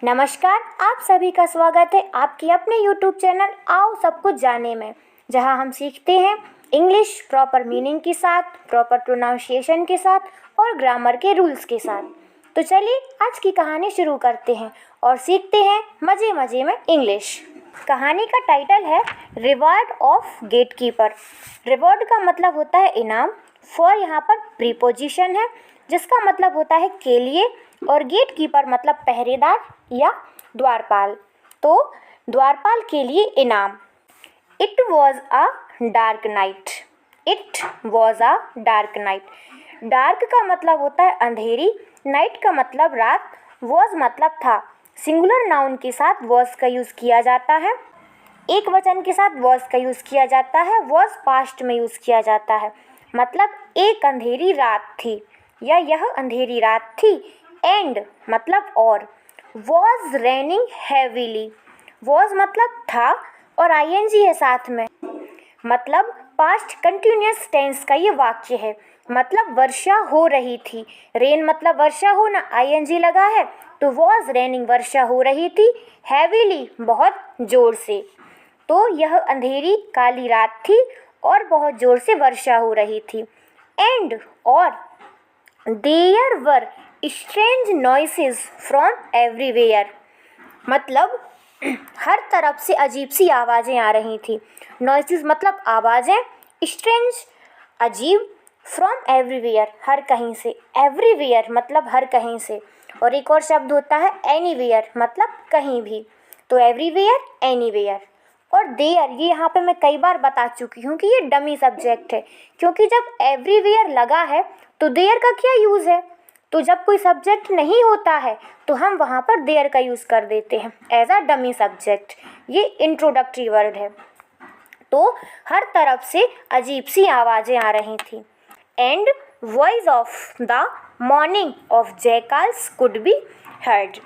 नमस्कार, आप सभी का स्वागत है आपके अपने YouTube चैनल आओ सब कुछ जाने में, जहां हम सीखते हैं इंग्लिश प्रॉपर मीनिंग के साथ, प्रॉपर प्रोनाउंसिएशन के साथ और ग्रामर के रूल्स के साथ। तो चलिए आज की कहानी शुरू करते हैं और सीखते हैं मज़े मज़े में इंग्लिश। कहानी का टाइटल है रिवॉर्ड ऑफ गेटकीपर। रिवॉर्ड का मतलब होता है इनाम, फॉर यहाँ पर प्रीपोजिशन है जिसका मतलब होता है के लिए, और गेट कीपर मतलब पहरेदार या द्वारपाल। तो द्वारपाल के लिए इनाम। It was a dark night. It was a dark night. Dark का मतलब होता है अंधेरी, नाइट का मतलब रात, वॉज मतलब था। सिंगुलर नाउन के साथ वॉज का यूज़ किया जाता है, एक वचन के साथ वॉज का यूज़ किया जाता है, वॉज पास्ट में यूज़ किया जाता है। मतलब एक अंधेरी रात थी या यह अंधेरी रात थी। एंड मतलब और। Was raining heavily. वॉज मतलब था और आईएनजी है साथ में, मतलब पास्ट कंटिन्यूअस टेंस का ये वाक्य है। मतलब वर्षा हो रही थी। रेन मतलब वर्षा होना, आईएनजी लगा है तो वॉज रेनिंग वर्षा हो रही थी, हैवीली बहुत ज़ोर से। तो यह अंधेरी काली रात थी और बहुत ज़ोर से वर्षा हो रही थी। एंड और there were strange noises from everywhere. मतलब हर तरफ से अजीब सी आवाज़ें आ रही थी। नॉइसेस मतलब आवाज़ें, स्ट्रेंज अजीब, फ्रॉम एवरीवेयर हर कहीं से, एवरीवेयर मतलब हर कहीं से। और एक और शब्द होता है एनीवेयर मतलब कहीं भी। तो एवरीवेयर, एनीवेयर। और देयर ये यहाँ पे मैं कई बार बता चुकी हूँ कि ये डमी सब्जेक्ट है, क्योंकि जब एवरीवेयर लगा है तो देयर का क्या यूज़ है। तो जब कोई सब्जेक्ट नहीं होता है तो हम वहाँ पर देयर का यूज़ कर देते हैं एज अ डमी सब्जेक्ट। ये इंट्रोडक्टरी वर्ड है। तो हर तरफ से अजीब सी आवाज़ें आ रही थी। And voice of the morning of jackals could be heard.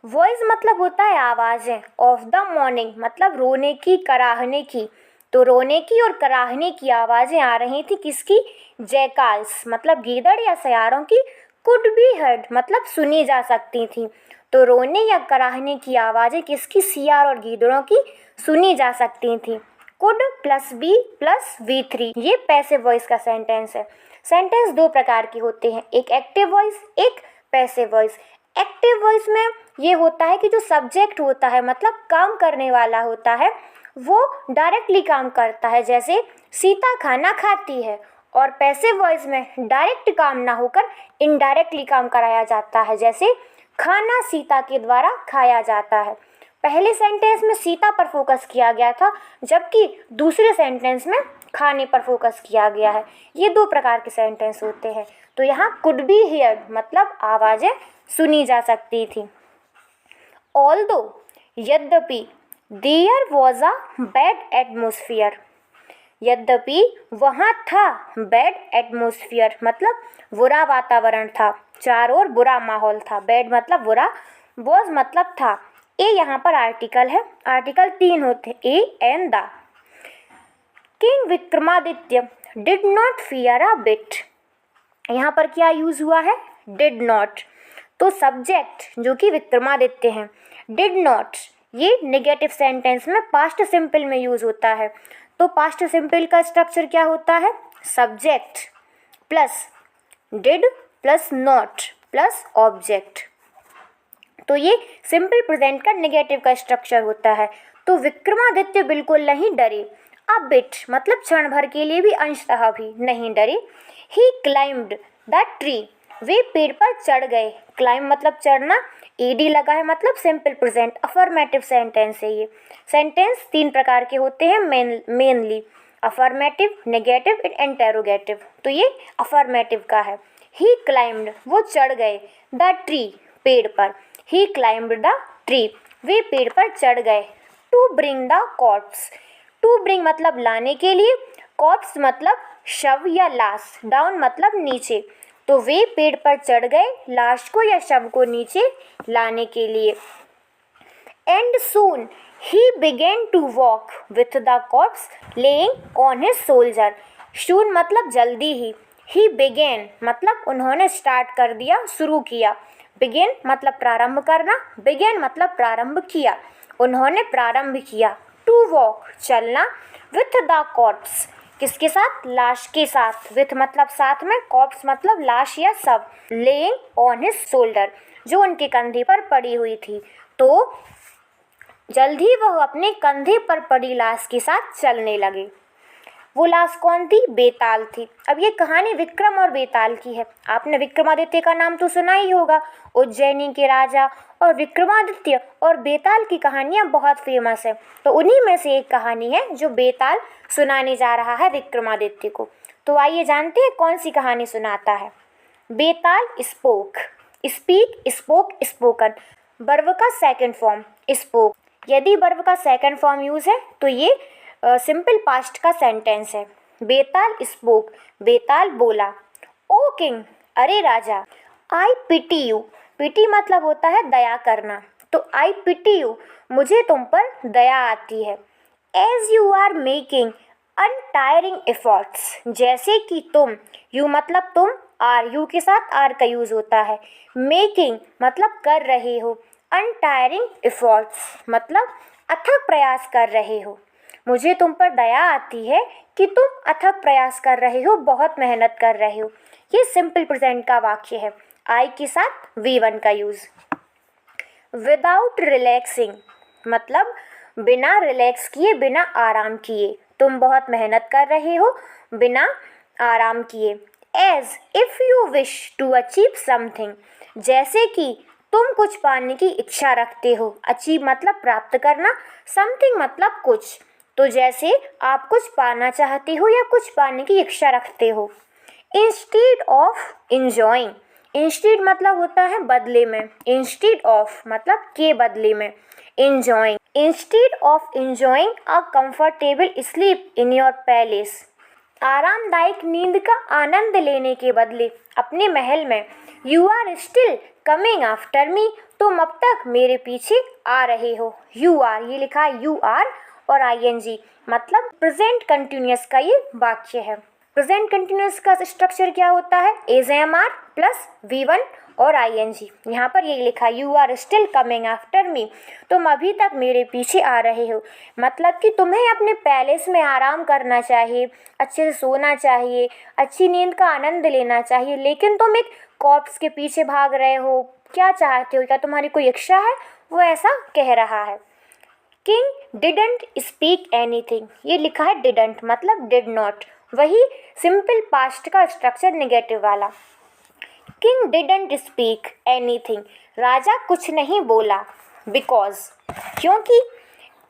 Voice मतलब होता है आवाज़ें, ऑफ द मॉर्निंग मतलब रोने की, कराहने की। तो रोने की और कराहने की आवाज़ें आ रही थी किसकी? जैकाल्स मतलब गीदड़ या सयारों की। कुड बी हर्ड मतलब सुनी जा सकती थी। तो रोने या कराहने की आवाज़ें किसकी? सियार और गीदड़ों की सुनी जा सकती थी। Could plus B plus V3 ये पैसिव वॉइस का सेंटेंस है। सेंटेंस दो प्रकार के होते हैं, एक एक्टिव वॉइस, एक पैसिव वॉइस। एक्टिव वॉइस में ये होता है कि जो सब्जेक्ट होता है मतलब काम करने वाला होता है वो डायरेक्टली काम करता है, जैसे सीता खाना खाती है। और पैसिव वॉइस में डायरेक्ट काम ना होकर इनडायरेक्टली काम कराया जाता है, जैसे खाना सीता के द्वारा खाया जाता है। पहले सेंटेंस में सीता पर फोकस किया गया था, जबकि दूसरे सेंटेंस में खाने पर फोकस किया गया है। ये दो प्रकार के सेंटेंस होते हैं। तो यहाँ कुड बी हियर्ड मतलब आवाज़ें सुनी जा सकती थी। ऑल्दो यद्यपि there was a bad atmosphere. यद्यपि वहाँ था बैड एटमोसफियर मतलब बुरा वातावरण था, चारों ओर बुरा माहौल था। बैड मतलब बुरा, वॉज मतलब था। ए यहाँ पर आर्टिकल है, आर्टिकल 3 होते हैं, A and the. King Vikramaditya did not fear a bit. यहाँ पर क्या यूज़ हुआ है? Did not. तो सब्जेक्ट जो कि विक्रमादित्य हैं, डिड नॉट ये नेगेटिव सेंटेंस में पास्ट सिंपल में यूज़ होता है। तो पास्ट सिंपल का स्ट्रक्चर क्या होता है? Subject plus did plus not plus object. तो ये सिंपल प्रेजेंट का नेगेटिव का स्ट्रक्चर होता है। तो विक्रमादित्य बिल्कुल नहीं डरे। अ बिट मतलब क्षण भर के लिए भी, अंशतः भी नहीं डरे। ही क्लाइम्ड द ट्री वे पेड़ पर चढ़ गए। क्लाइम मतलब चढ़ना, ईडी लगा है मतलब सिंपल प्रेजेंट, अफर्मेटिव सेंटेंस है ये। सेंटेंस 3 प्रकार के होते हैं mainly, affirmative, negative and interrogative. तो ये अफर्मेटिव का है। ही क्लाइम्ड वो चढ़ गए, द ट्री पेड़ पर। ही क्लाइम्ड द ट्री वे पेड़ पर चढ़ गए। To bring the corpse. To bring मतलब लाने के लिए, कॉर्प्स मतलब शव या लाश, डाउन मतलब नीचे। तो वे पेड़ पर चढ़ गए लाश को या शव को नीचे लाने के लिए। एंड सून ही begin to walk with the corpse lying on his shoulder. Soon मतलब जल्दी ही, ही बिगेन मतलब उन्होंने स्टार्ट कर दिया, शुरू किया। बिगेन मतलब प्रारंभ करना, बिगेन मतलब प्रारंभ किया, उन्होंने प्रारंभ किया। टू वॉक चलना, विथ द कॉर्प्स किसके साथ, लाश के साथ, विथ मतलब साथ में, कॉर्प्स मतलब लाश या शव, लेइंग ऑन हिज शोल्डर जो उनके कंधे पर पड़ी हुई थी। तो जल्द ही वह अपने कंधे पर पड़ी लाश के साथ चलने लगे। वो लाश कौन थी, बेताल थी। अब ये कहानी विक्रम और बेताल की है। आपने विक्रमादित्य का नाम तो सुना ही होगा, उज्जैनी के राजा, और विक्रमादित्य और बेताल की कहानियाँ बहुत फेमस है। तो उन्हीं में से एक कहानी है जो बेताल सुनाने जा रहा है विक्रमादित्य को। तो आइए जानते हैं कौन सी कहानी सुनाता है। Betal spoke, speak, spoke, spoken, verb का सेकंड फॉर्म स्पोक। यदि वर्ब का सेकंड फॉर्म यूज है तो ये सिंपल पास्ट का सेंटेंस है। बेताल स्पोक, बेताल बोला। ओ किंग, अरे राजा। आई पिटी यू, पिटी मतलब होता है दया करना, तो आई पिटी यू, मुझे तुम पर दया आती है। As you are making untiring efforts, जैसे कि तुम, यू मतलब तुम, आर, यू के साथ आर का यूज होता है। मेकिंग मतलब कर रहे हो, अनटायरिंग एफर्ट्स मतलब अथक प्रयास कर रहे हो। मुझे तुम पर दया आती है कि तुम अथक प्रयास कर रहे हो, बहुत मेहनत कर रहे हो। ये सिंपल प्रेजेंट का वाक्य है, आई के साथ V1 का यूज। विदाउट रिलैक्सिंग मतलब बिना रिलैक्स किए, बिना आराम किए, तुम बहुत मेहनत कर रहे हो बिना आराम किए। As if you wish to achieve something, जैसे कि तुम कुछ पाने की इच्छा रखते हो। अचीव मतलब प्राप्त करना, समथिंग मतलब कुछ, तो जैसे आप कुछ पाना चाहते हो या कुछ पाने की इच्छा रखते हो। इंस्टीड ऑफ इंजॉइंग, इंस्टीड मतलब होता है बदले में, इंस्टीड ऑफ मतलब के बदले में, enjoying, instead of enjoying a comfortable sleep in your palace, आरामदायक नींद का आनंद लेने के बदले अपने महल में। You are still coming after me, तुम अब तक मेरे पीछे आ रहे हो। यू आर, ये लिखा है यू आर और ING मतलब प्रेजेंट कंटिन्यूअस का ये वाक्य है। प्रेजेंट कंटिन्यूअस का स्ट्रक्चर क्या होता है, AMR प्लस V1 और ING। यहाँ पर ये लिखा you are still coming after me, तुम अभी तक मेरे पीछे आ रहे हो, मतलब कि तुम्हें अपने पैलेस में आराम करना चाहिए, अच्छे से सोना चाहिए, अच्छी नींद का आनंद लेना चाहिए, लेकिन तुम एक कॉर्प्स के पीछे भाग रहे हो। क्या चाहते हो, क्या तुम्हारी कोई इच्छा है, वो ऐसा कह रहा है। किंग डिडंट स्पीक एनीथिंग, ये लिखा है डिडंट मतलब डिड नॉट, वही सिंपल पास्ट का स्ट्रक्चर नेगेटिव वाला। किंग डिडंट स्पीक एनीथिंग, राजा कुछ नहीं बोला। बिकॉज, क्योंकि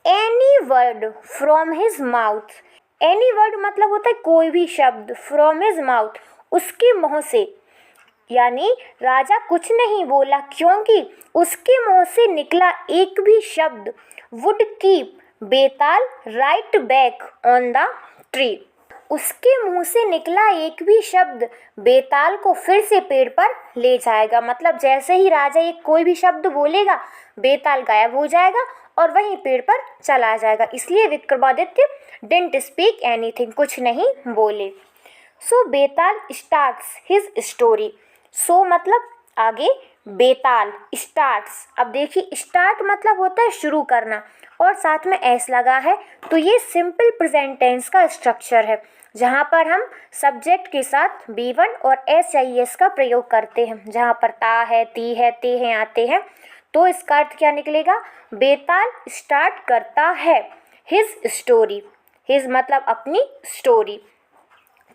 any word from his mouth, any word मतलब होता है कोई भी शब्द, फ्रॉम हिज माउथ उसके मुंह से, यानी राजा कुछ नहीं बोला क्योंकि उसके मुंह से निकला एक भी शब्द would keep Betal right back on the tree, उसके मुंह से निकला एक भी शब्द बेताल को फिर से पेड़ पर ले जाएगा। मतलब जैसे ही राजा एक कोई भी शब्द बोलेगा, बेताल गायब हो जाएगा और वहीं पेड़ पर चला जाएगा। इसलिए विक्रमादित्य डिडंट स्पीक एनीथिंग, कुछ नहीं बोले। सो बेताल स्टार्ट्स हिज स्टोरी, सो मतलब आगे, बेताल स्टार्ट्स, अब देखिए स्टार्ट मतलब होता है शुरू करना और साथ में एस लगा है, तो ये सिंपल प्रेजेंट टेंस का स्ट्रक्चर है जहाँ पर हम सब्जेक्ट के साथ B1 और SIS का प्रयोग करते हैं। जहाँ पर ता है, ती है, ते हैं आते हैं, तो इसका अर्थ क्या निकलेगा, बेताल स्टार्ट करता है हिज स्टोरी, हिज मतलब अपनी स्टोरी।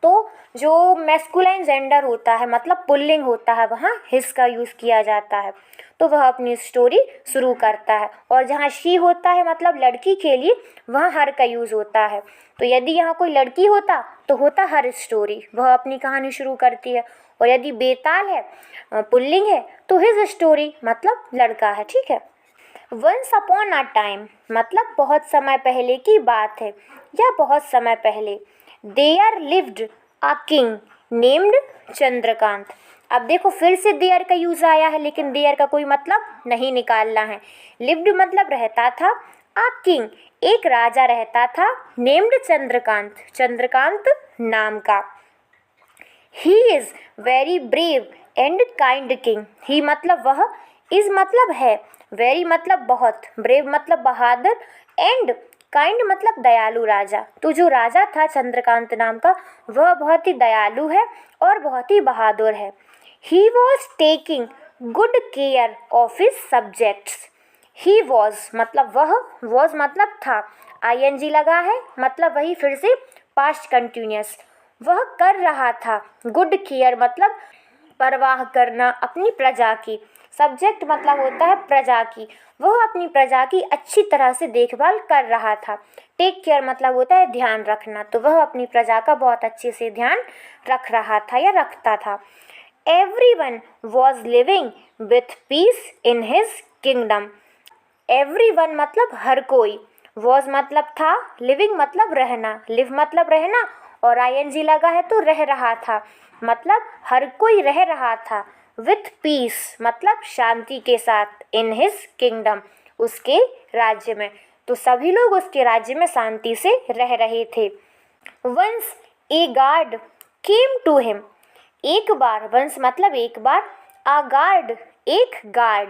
तो जो मैस्कुलाइन जेंडर होता है मतलब पुल्लिंग होता है, वहाँ हिज का यूज़ किया जाता है, तो वह अपनी स्टोरी शुरू करता है। और जहाँ शी होता है मतलब लड़की के लिए, वहाँ हर का यूज़ होता है। तो यदि यहाँ कोई लड़की होता तो होता हर स्टोरी, वह अपनी कहानी शुरू करती है। और यदि बेताल है, पुल्लिंग है, तो हिज स्टोरी मतलब लड़का है, ठीक है। वंस अपॉन अ टाइम मतलब बहुत समय पहले की बात है या बहुत समय पहले। There lived a king named Chandrakant, अब देखो फिर से देयर का यूज आया है, लेकिन देयर का कोई मतलब नहीं निकालना है। लिव्ड मतलब रहता था, अ किंग एक राजा रहता था, नेम्ड चंद्रकांत, चंद्रकांत नाम का। He is very brave and kind king. He मतलब वह, इज़ मतलब है, वेरी मतलब बहुत, ब्रेव मतलब बहादुर, एंड काइंड मतलब दयालु राजा। तो जो राजा था चंद्रकांत नाम का, वह बहुत ही दयालु है और बहुत ही बहादुर है। He was taking good care of his subjects. He was मतलब वह, वॉज मतलब था, ING लगा है मतलब वही फिर से पास्ट कंटिन्यूअस। वह कर रहा था, गुड केयर मतलब परवाह करना अपनी प्रजा की, सब्जेक्ट मतलब होता है प्रजा की, वह अपनी प्रजा की अच्छी तरह से देखभाल कर रहा था। टेक केयर मतलब होता है ध्यान रखना, तो वह अपनी प्रजा का बहुत अच्छे से ध्यान रख रहा था या रखता था। Everyone was living with peace in his kingdom. Everyone मतलब हर कोई, was मतलब था, living मतलब रहना, live मतलब रहना, और ING लगा है तो रह रहा था, मतलब हर कोई रह रहा था। With peace मतलब शांति के साथ, in his kingdom उसके राज्य में, तो सभी लोग उसके राज्य में शांति से रह रहे थे। Once a guard came to him. एक बार, वंस मतलब एक बार, आ गार्ड एक गार्ड,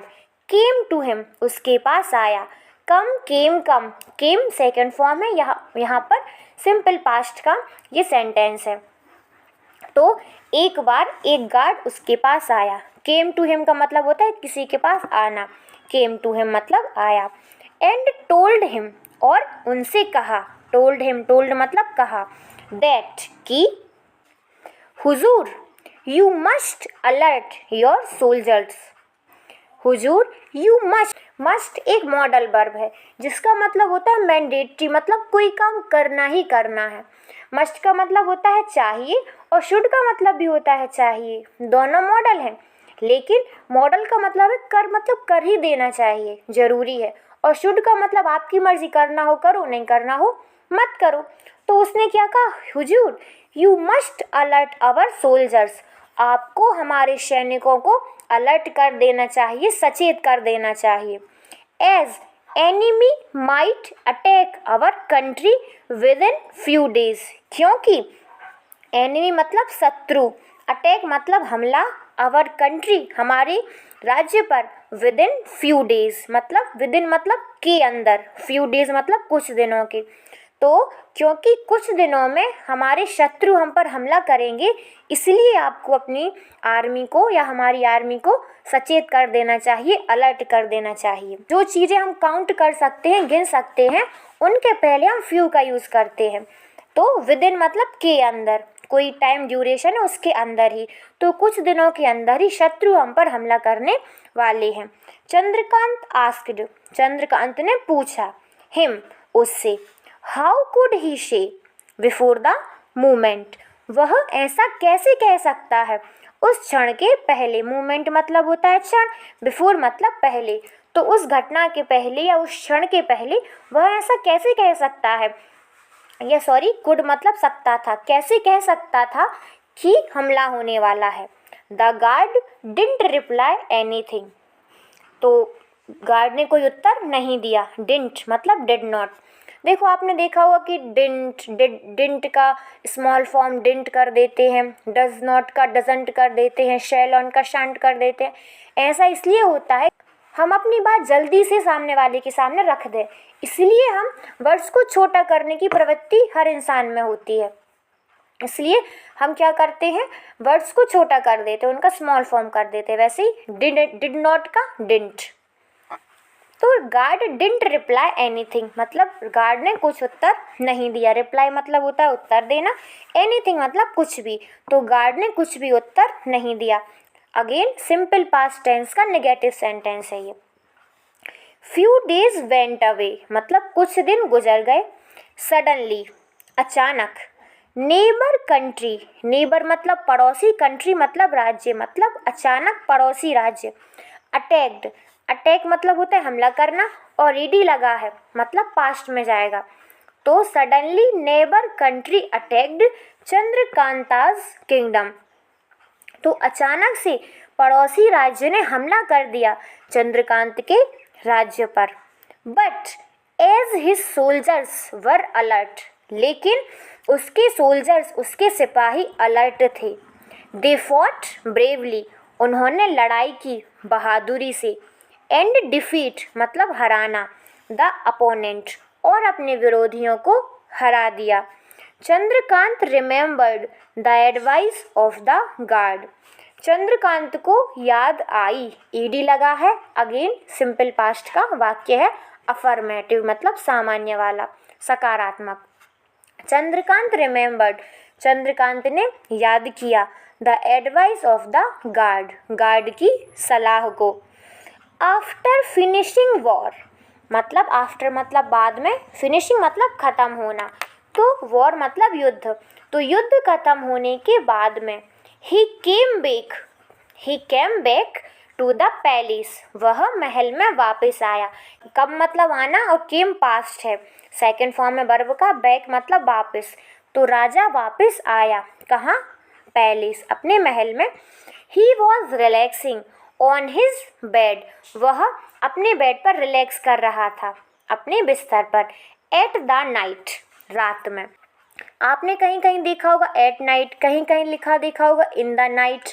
केम टू हिम उसके पास आया। कम केम कम, केम सेकेंड फॉर्म है, यहाँ पर सिंपल पास्ट का ये सेंटेंस है। तो एक बार एक गार्ड उसके पास आया। केम टू हिम का मतलब होता है किसी के पास आना, केम टू हिम मतलब आया। एंड टोल्ड हिम और उनसे कहा, टोल्ड हिम, टोल्ड मतलब कहा, दैट कि हुजूर you must alert your soldiers. Hazur you must, must एक मॉडल वर्ब है जिसका मतलब होता है मैंडेटरी, मतलब कोई काम करना ही करना है। मस्ट का मतलब होता है चाहिए और शुड का मतलब भी होता है चाहिए, दोनों मॉडल हैं। लेकिन मॉडल का मतलब है कर, मतलब कर ही देना चाहिए, जरूरी है, और शुड का मतलब आपकी मर्जी, करना हो करो, नहीं करना हो मत करो। तो उसने क्या कहा, हुजूर you must alert our soldiers, आपको हमारे सैनिकों को अलर्ट कर देना चाहिए, सचेत कर देना चाहिए। As enemy might attack our country within few days, क्योंकि एनिमी मतलब शत्रु, अटैक मतलब हमला, आवर कंट्री हमारे राज्य पर, विद इन फ्यू डेज मतलब विद इन मतलब के अंदर, फ्यू डेज मतलब कुछ दिनों के। तो क्योंकि कुछ दिनों में हमारे शत्रु हम पर हमला करेंगे, इसलिए आपको अपनी आर्मी को या हमारी आर्मी को सचेत कर देना चाहिए, अलर्ट कर देना चाहिए। जो चीज़ें हम काउंट कर सकते हैं, गिन सकते हैं, उनके पहले हम फ्यू का यूज़ करते हैं। तो विद इन मतलब के अंदर, कोई टाइम ड्यूरेशन है उसके अंदर ही, तो कुछ दिनों के अंदर ही शत्रु हम पर हमला करने वाले हैं। चंद्रकांत आस्क्ड, चंद्रकांत ने पूछा, हिम उससे, हाउ कुड ही से बिफोर द मूवमेंट, वह ऐसा कैसे कह सकता है उस क्षण के पहले। मूवमेंट मतलब होता है क्षण, बिफोर मतलब पहले, तो उस घटना के पहले या उस क्षण के पहले वह ऐसा कैसे कह सकता है, या सॉरी कुड मतलब सकता था, कैसे कह सकता था कि हमला होने वाला है। The guard didn't reply anything, तो गार्ड ने कोई उत्तर नहीं दिया। डिडंट मतलब डिड नॉट। देखो आपने देखा होगा कि डिडंट का स्मॉल फॉर्म डिडंट कर देते हैं, डज नॉट का डजंट कर देते हैं, शैल ऑन का शंट कर देते हैं। ऐसा इसलिए होता है हम अपनी बात जल्दी से सामने वाले के सामने रख दें, इसलिए हम वर्ड्स को छोटा करने की प्रवृत्ति हर इंसान में होती है। इसलिए हम क्या करते हैं, वर्ड्स को छोटा कर देते हैं, उनका स्मॉल फॉर्म कर देते हैं। वैसे ही डिड नॉट का डिडंट। तो गार्ड डिडंट रिप्लाई एनीथिंग मतलब गार्ड ने कुछ उत्तर नहीं दिया। रिप्लाई मतलब होता है उत्तर देना, एनीथिंग मतलब कुछ भी, तो गार्ड ने कुछ भी उत्तर नहीं दिया। अगेन सिंपल पास्ट टेंस का नेगेटिव सेंटेंस है ये। फ्यू डेज वेंट अवे मतलब कुछ दिन गुजर गए। सडनली अचानक। नेबर कंट्री, नेबर मतलब पड़ोसी, कंट्री मतलब राज्य, मतलब अचानक पड़ोसी राज्य। अटैक्ड, अटैक मतलब होता है हमला करना, और ईडी लगा है मतलब पास्ट में जाएगा। तो suddenly neighbour country attacked Chandrakanta's kingdom, तो अचानक से पड़ोसी राज्य ने हमला कर दिया चंद्रकांत के राज्य पर। But as his soldiers were alert, लेकिन उसके सोल्जर्स उसके सिपाही अलर्ट थे। दे फॉट ब्रेवली, उन्होंने लड़ाई की बहादुरी से। एंड डिफीट मतलब हराना, द अपोनेंट, और अपने विरोधियों को हरा दिया। Chandrakant remembered the advice of the guard, Chandrakant को याद आई, ईडी लगा है, अगेन सिंपल पास्ट का वाक्य है, अफर्मेटिव मतलब सामान्य वाला, सकारात्मक। चंद्रकांत रिमेम्बर्ड, चंद्रकांत ने याद किया, the advice of the guard, guard की सलाह को। आफ्टर फिनिशिंग वॉर मतलब आफ्टर मतलब बाद में, फिनिशिंग मतलब खत्म होना, तो वॉर मतलब युद्ध, तो युद्ध खत्म होने के बाद में ही came back to the palace, वह महल में वापस आया। कब मतलब आना, और केम पास्ट है, सेकंड फॉर्म में वर्ब का, बैक मतलब वापस, तो राजा वापस आया कहाँ, पैलेस, अपने महल में। He was relaxing on his bed, वह अपने बेड पर रिलैक्स कर रहा था, अपने बिस्तर पर। एट द नाइट, रात में। आपने कहीं कहीं देखा होगा एट नाइट, कहीं कहीं लिखा देखा होगा इन द नाइट,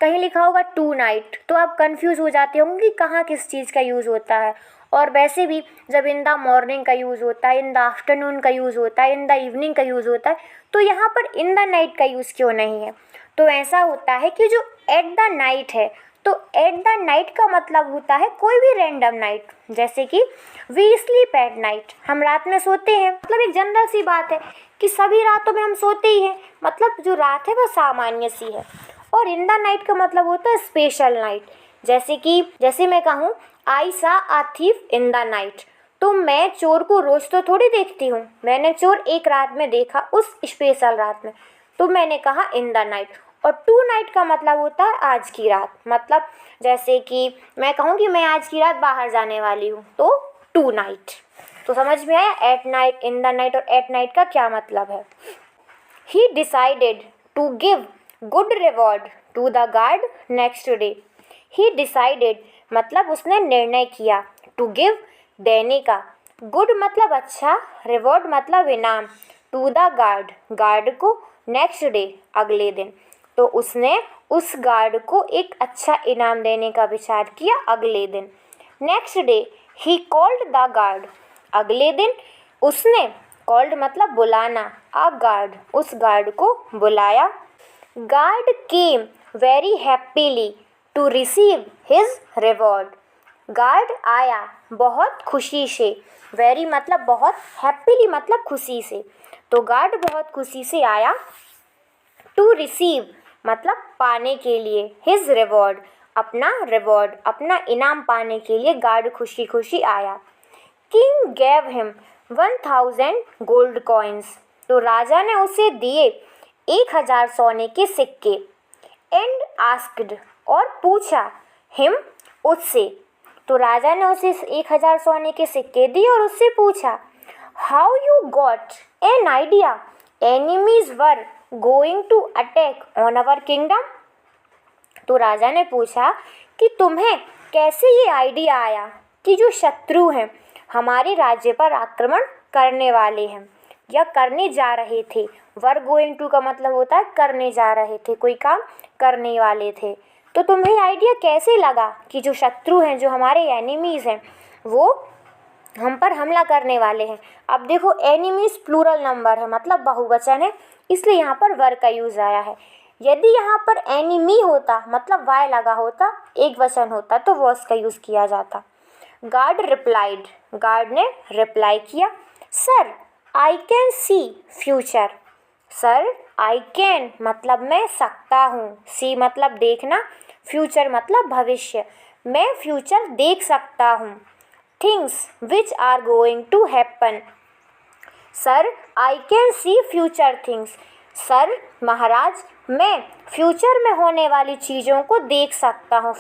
कहीं लिखा होगा टू नाइट, तो आप कंफ्यूज हो जाते होंगे कि कहाँ किस चीज़ का यूज़ होता है। और वैसे भी जब इन द मॉर्निंग का यूज़ होता है, इन द आफ्टरनून का यूज़ होता है, इन द इवनिंग का यूज़ होता है, तो यहाँ पर इन द नाइट का यूज़ क्यों नहीं है। तो ऐसा होता है कि जो एट द नाइट है, तो एट द नाइट का मतलब होता है कोई भी रैंडम नाइट, जैसे कि वी स्लीप एट नाइट, हम रात में सोते हैं, मतलब एक जनरल सी बात है कि सभी रातों में हम सोते ही हैं, मतलब जो रात है वो सामान्य सी है। और इन द नाइट का मतलब होता है स्पेशल नाइट, जैसे मैं कहूँ आई सा a thief in the night, तो मैं चोर को रोज तो थोड़ी देखती हूँ, मैंने चोर एक रात में देखा, उस स्पेशल रात में, तो मैंने कहा इन द नाइट। और टू नाइट का मतलब होता है आज की रात, मतलब जैसे कि मैं कहूँ कि मैं आज की रात बाहर जाने वाली हूँ, तो टू नाइट। तो समझ में आया at night, in the night और एट नाइट का क्या मतलब है। He decided to give good reward to the guard next day, he decided मतलब उसने निर्णय किया, टू गिव देने का, गुड मतलब अच्छा, रिवॉर्ड मतलब इनाम, टू द गार्ड गार्ड को, नेक्स्ट डे अगले दिन, तो उसने उस गार्ड को एक अच्छा इनाम देने का विचार किया अगले दिन। Next day he called the guard, अगले दिन उसने, कॉल्ड मतलब बुलाना, अ गार्ड उस गार्ड को बुलाया। Guard came very happily to receive his reward, guard आया बहुत खुशी से, वेरी मतलब बहुत, हैप्पीली मतलब खुशी से, तो गार्ड बहुत खुशी से आया, टू रिसीव मतलब पाने के लिए, हिज रिवॉर्ड अपना रिवॉर्ड, अपना इनाम पाने के लिए गार्ड खुशी खुशी आया। King gave him 1000 gold coins, तो राजा ने उसे दिए 1000 सोने के सिक्के। एंड आस्क्ड और पूछा, हिम उससे, तो राजा ने उसे 1000 सोने के सिक्के दिए और उससे पूछा, how you got an idea enemies were going to attack on our kingdom, तो राजा ने पूछा कि तुम्हें कैसे ये आइडिया आया कि जो शत्रु हैं हमारे राज्य पर आक्रमण करने वाले हैं या करने जा रहे थे। वर गोइंग टू का मतलब होता है करने जा रहे थे, कोई काम करने वाले थे, तो तुम्हें आइडिया कैसे लगा कि जो शत्रु हैं, जो हमारे एनिमीज़ हैं, वो हम पर हमला करने वाले हैं। अब देखो एनिमीज प्लूरल नंबर है, मतलब बहुवचन है, इसलिए यहाँ पर वर का यूज़ आया है। यदि यहाँ पर एनिमी होता मतलब वाय लगा होता, एक वचन होता, तो वॉज का यूज़ किया जाता। गार्ड रिप्लाइड, गार्ड ने रिप्लाई किया, sir I can see future, sir I can मतलब मैं सकता हूँ, सी मतलब देखना, फ्यूचर मतलब भविष्य, मैं फ्यूचर देख सकता हूँ। Things which are going to happen, sir I can see future things, sir महाराज मैं फ्यूचर में होने वाली चीज़ों को देख सकता हूँ।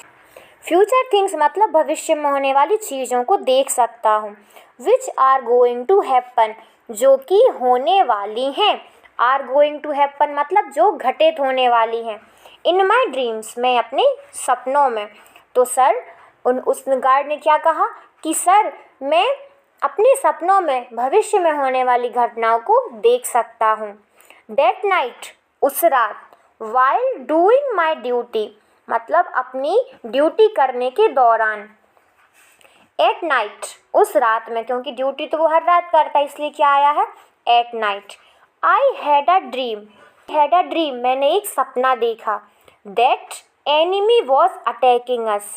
फ्यूचर थिंग्स मतलब भविष्य में होने वाली चीज़ों को देख सकता हूँ। Which are going to happen जो कि होने वाली हैं, आर गोइंग टू हैपन मतलब जो घटित होने वाली हैं। इन माई ड्रीम्स मैं अपने सपनों में, तो सर उस गार्ड ने क्या कहा कि सर मैं अपने सपनों में भविष्य में होने वाली घटनाओं को देख सकता हूँ। दैट नाइट उस रात, while doing my duty मतलब अपनी ड्यूटी करने के दौरान। एट नाइट उस रात में, क्योंकि ड्यूटी तो वो हर रात करता है इसलिए क्या आया है at night. I had a dream मैंने एक सपना देखा। दैट एनिमी वॉज अटैकिंग अस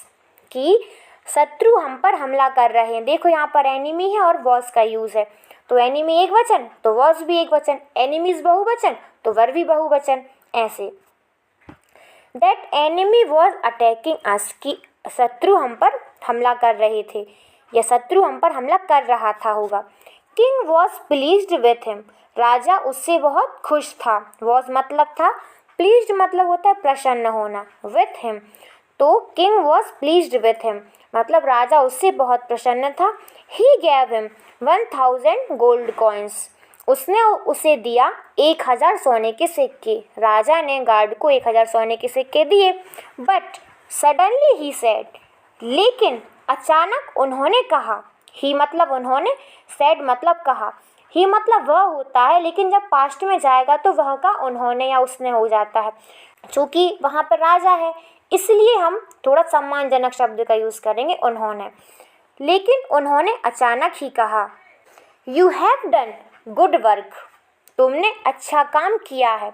कि शत्रु हम पर हमला कर रहे हैं। देखो यहाँ पर एनिमी है और वॉज का यूज़ है, तो एनिमी एक वचन तो वॉज भी एक वचन, एनिमीज बहुवचन तो वर भी बहुवचन, ऐसे। दैट एनिमी वॉज अटैकिंग अस कि शत्रु हम पर हमला कर रहे थे या शत्रु हम पर हमला कर रहा था होगा। King was pleased with him राजा उससे बहुत खुश था। वॉज मतलब था, प्लीज्ड मतलब होता है प्रसन्न होना, विथ हिम तो king was pleased with him मतलब राजा उससे बहुत प्रसन्न था। ही गैव हिम 1000 गोल्ड कॉइन्स उसने उसे दिया 1000 सोने के सिक्के। राजा ने गार्ड को 1000 सोने के सिक्के दिए। बट सडनली ही सेड लेकिन अचानक उन्होंने कहा। ही मतलब उन्होंने, सेड मतलब कहा। ही मतलब वह होता है, लेकिन जब पास्ट में जाएगा तो वह का उन्होंने या उसने हो जाता है। चूँकि वहाँ पर राजा है इसलिए हम थोड़ा सम्मानजनक शब्द का यूज़ करेंगे उन्होंने। लेकिन उन्होंने अचानक ही कहा। You have done good work तुमने अच्छा काम किया है।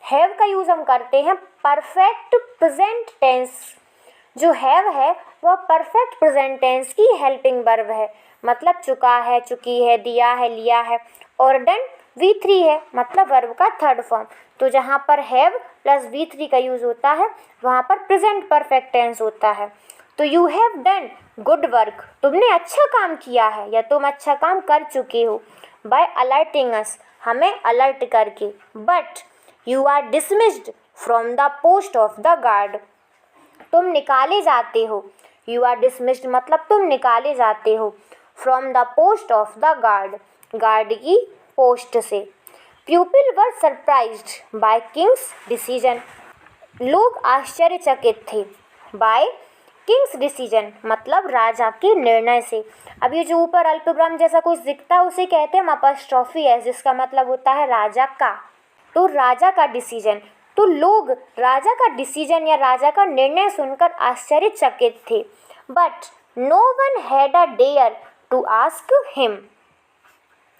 हैव का यूज़ हम करते हैं परफेक्ट प्रेजेंट टेंस। जो हैव है वह परफेक्ट प्रेजेंट टेंस की हेल्पिंग वर्ब है, मतलब चुका है, चुकी है, दिया है, लिया है। और डन V3 है मतलब वर्ब का थर्ड फॉर्म। तो जहाँ पर हैव प्लस V3 का यूज़ होता है वहाँ पर प्रेजेंट परफेक्ट टेंस होता है। तो you have done good work तुमने अच्छा काम किया है या तुम अच्छा काम कर चुके हो। बाय अलर्टिंग अस हमें अलर्ट करके। But you are dismissed from the post of the guard तुम निकाले जाते हो। यू आर डिसमिस्ड मतलब तुम निकाले जाते हो। From the post of the guard guard की पोस्ट से। People were surprised bye Kings decision लोग आश्चर्यचकित थे। बाय किंग्स डिसीजन मतलब राजा के निर्णय से। अब ये जो ऊपर अल्पविराम जैसा कुछ दिखता है उसे कहते हैं अपॉस्ट्रोफी एस, जिसका मतलब होता है राजा का। तो राजा का डिसीजन, तो लोग राजा का डिसीजन या राजा का निर्णय सुनकर आश्चर्यचकित थे। But no one had a dare to ask him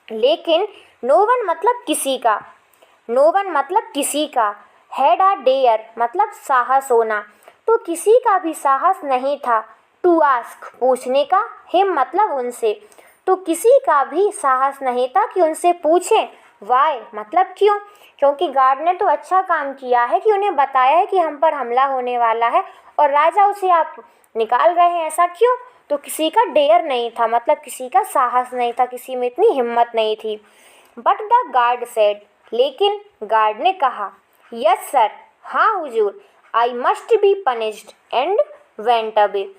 लेकिन नो वन मतलब किसी का, नो वन मतलब किसी का, हैड अ डेयर मतलब साहस होना, तो किसी का भी साहस नहीं था। टू आस्क पूछने का, हिम मतलब उनसे, तो किसी का भी साहस नहीं था कि उनसे पूछें। वाई मतलब क्यों, क्योंकि गार्ड ने तो अच्छा काम किया है कि उन्हें बताया है कि हम पर हमला होने वाला है और राजा उसे आप निकाल रहे हैं, ऐसा क्यों। तो किसी का डेयर नहीं था मतलब किसी का साहस नहीं था, किसी में इतनी हिम्मत नहीं थी। बट द गार्ड सेड लेकिन गार्ड ने कहा। यस सर हाँ हुजूर I must be punished and went away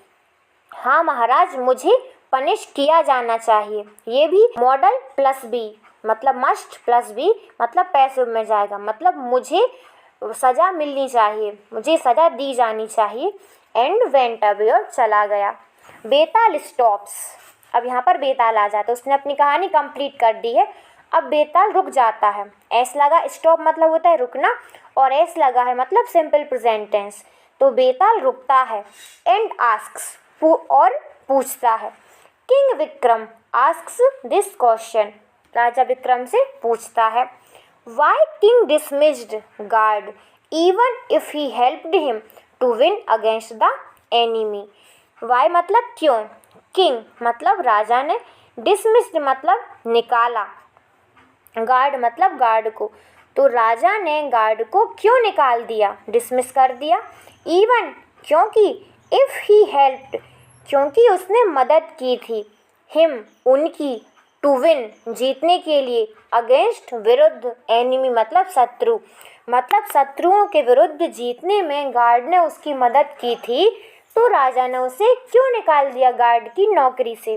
हाँ महाराज मुझे पनिश किया जाना चाहिए। ये भी मॉडल प्लस बी मतलब मस्ट प्लस बी मतलब पैसिव में जाएगा, मतलब मुझे सज़ा मिलनी चाहिए, मुझे सज़ा दी जानी चाहिए। एंड वेंट अवे और चला गया। बेताल स्टॉप्स, अब यहाँ पर बेताल आ जाता है, उसने अपनी कहानी कंप्लीट कर दी है। अब बेताल रुक जाता है। एस लगा, स्टॉप मतलब होता है रुकना, और एस लगा है मतलब सिंपल प्रेजेंट टेंस, तो बेताल रुकता है। एंड आस्क्स और पूछता है। King Vikram asks this question, राजा विक्रम से पूछता है। Why king dismissed guard even if he helped him to win against the enemy. Why मतलब क्यों, किंग मतलब राजा ने, डिसमिस्ड मतलब निकाला, गार्ड मतलब गार्ड को, तो राजा ने गार्ड को क्यों निकाल दिया, डिसमिस कर दिया। इवन क्योंकि, इफ़ ही हेल्प्ड क्योंकि उसने मदद की थी, हिम उनकी, टू विन जीतने के लिए, अगेंस्ट विरुद्ध, एनिमी मतलब शत्रु, मतलब शत्रुओं के विरुद्ध जीतने में गार्ड ने उसकी मदद की थी, तो राजा ने उसे क्यों निकाल दिया गार्ड की नौकरी से।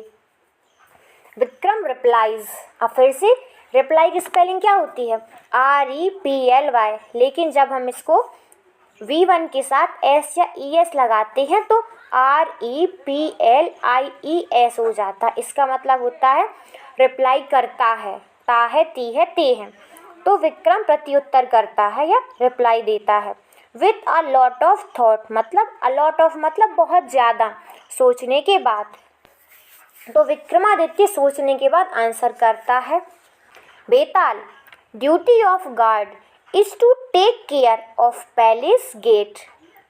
विक्रम रिप्लाइज, अब फिर से रिप्लाई की स्पेलिंग क्या होती है REPLY, लेकिन जब हम इसको V1 के साथ S या ES लगाते हैं तो REPLIES हो जाता है। इसका मतलब होता है रिप्लाई करता है, ता है, ती है, ते हैं। तो विक्रम प्रत्युत्तर करता है या रिप्लाई देता है with a lot of thought, मतलब अ लॉट ऑफ मतलब बहुत ज़्यादा सोचने के बाद। तो विक्रमादित्य सोचने के बाद आंसर करता है, Betal, duty of guard is to take care of palace gate.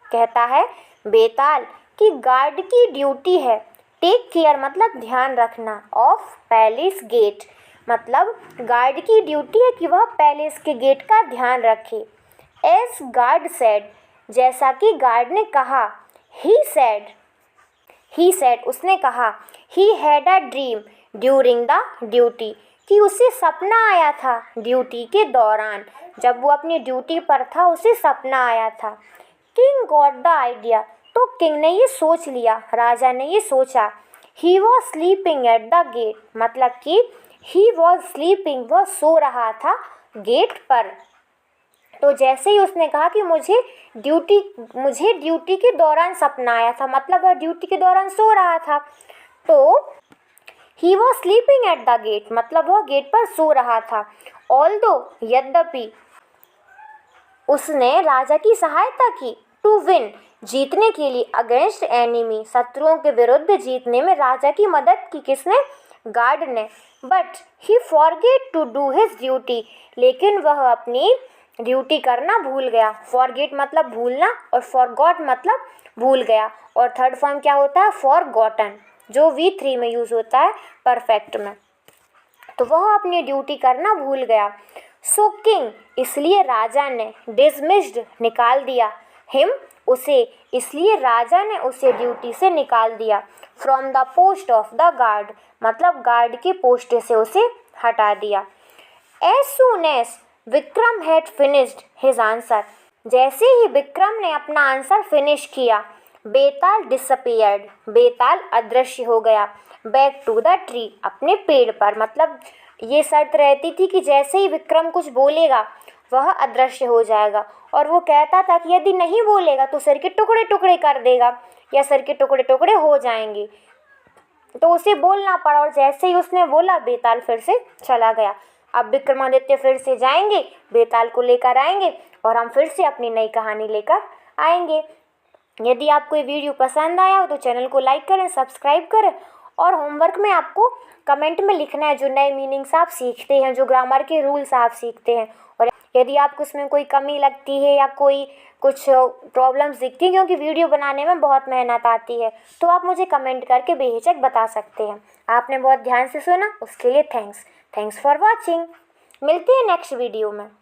कहता है बेताल कि गार्ड की ड्यूटी है, टेक केयर मतलब ध्यान रखना, ऑफ पैलेस गेट मतलब गार्ड की ड्यूटी है कि वह पैलेस के गेट का ध्यान रखे। एज गार्ड सेड, जैसा कि गार्ड ने कहा। ही सेड उसने कहा। He had a dream during the duty, कि उसे सपना आया था ड्यूटी के दौरान, जब वो अपनी ड्यूटी पर था उसे सपना आया था। किंग गॉट द आइडिया, तो किंग ने ये सोच लिया, राजा ने ये सोचा। He was sleeping at the gate, मतलब कि ही वॉज स्लीपिंग, वह सो रहा था गेट पर। तो जैसे ही उसने कहा कि मुझे ड्यूटी के दौरान सपना आया था, मतलब वह ड्यूटी के दौरान सो रहा था। तो he was sleeping at the gate मतलब वह गेट पर सो रहा था। ऑल्दो यद्यपि उसने राजा की सहायता की, टू विन जीतने के लिए, अगेंस्ट एनिमी शत्रुओं के विरुद्ध जीतने में राजा की मदद की। किसने? गार्ड ने। But he forget to do his duty, लेकिन वह अपनी ड्यूटी करना भूल गया। फॉरगेट मतलब भूलना और फॉरगॉट मतलब भूल गया, और थर्ड फॉर्म क्या होता है? फॉरगॉटन, जो V3 में यूज़ होता है परफेक्ट में। तो वह अपनी ड्यूटी करना भूल गया। सो किंग, इसलिए राजा ने, डिसमिस्ड निकाल दिया, हिम उसे, इसलिए राजा ने उसे ड्यूटी से निकाल दिया। From the post of the guard मतलब गार्ड के पोस्ट से उसे हटा दिया। As soon as Vikram had finished his answer, जैसे ही विक्रम ने अपना आंसर फिनिश किया, बेताल डिसअपियर्ड, बेताल अदृश्य हो गया। बैक टू द ट्री, अपने पेड़ पर, मतलब ये शर्त रहती थी कि जैसे ही विक्रम कुछ बोलेगा वह अदृश्य हो जाएगा, और वो कहता था कि यदि नहीं बोलेगा तो सिर के टुकड़े टुकड़े कर देगा या सिर के टुकड़े टुकड़े हो जाएंगे। तो उसे बोलना पड़ा, और जैसे ही उसने बोला बेताल फिर से चला गया। अब विक्रमादित्य फिर से जाएंगे, बेताल को लेकर आएंगे, और हम फिर से अपनी नई कहानी लेकर आएंगे। यदि आपको ये वीडियो पसंद आया हो तो चैनल को लाइक करें, सब्सक्राइब करें, और होमवर्क में आपको कमेंट में लिखना है जो नए मीनिंग्स आप सीखते हैं, जो ग्रामर के रूल्स आप सीखते हैं। और यदि आपको उसमें कोई कमी लगती है या कोई कुछ प्रॉब्लम्स दिखती हैं, क्योंकि वीडियो बनाने में बहुत मेहनत आती है, तो आप मुझे कमेंट करके बेहिचक बता सकते हैं। आपने बहुत ध्यान से सुना, उसके लिए थैंक्स फॉर वॉचिंग। मिलते हैं नेक्स्ट वीडियो में।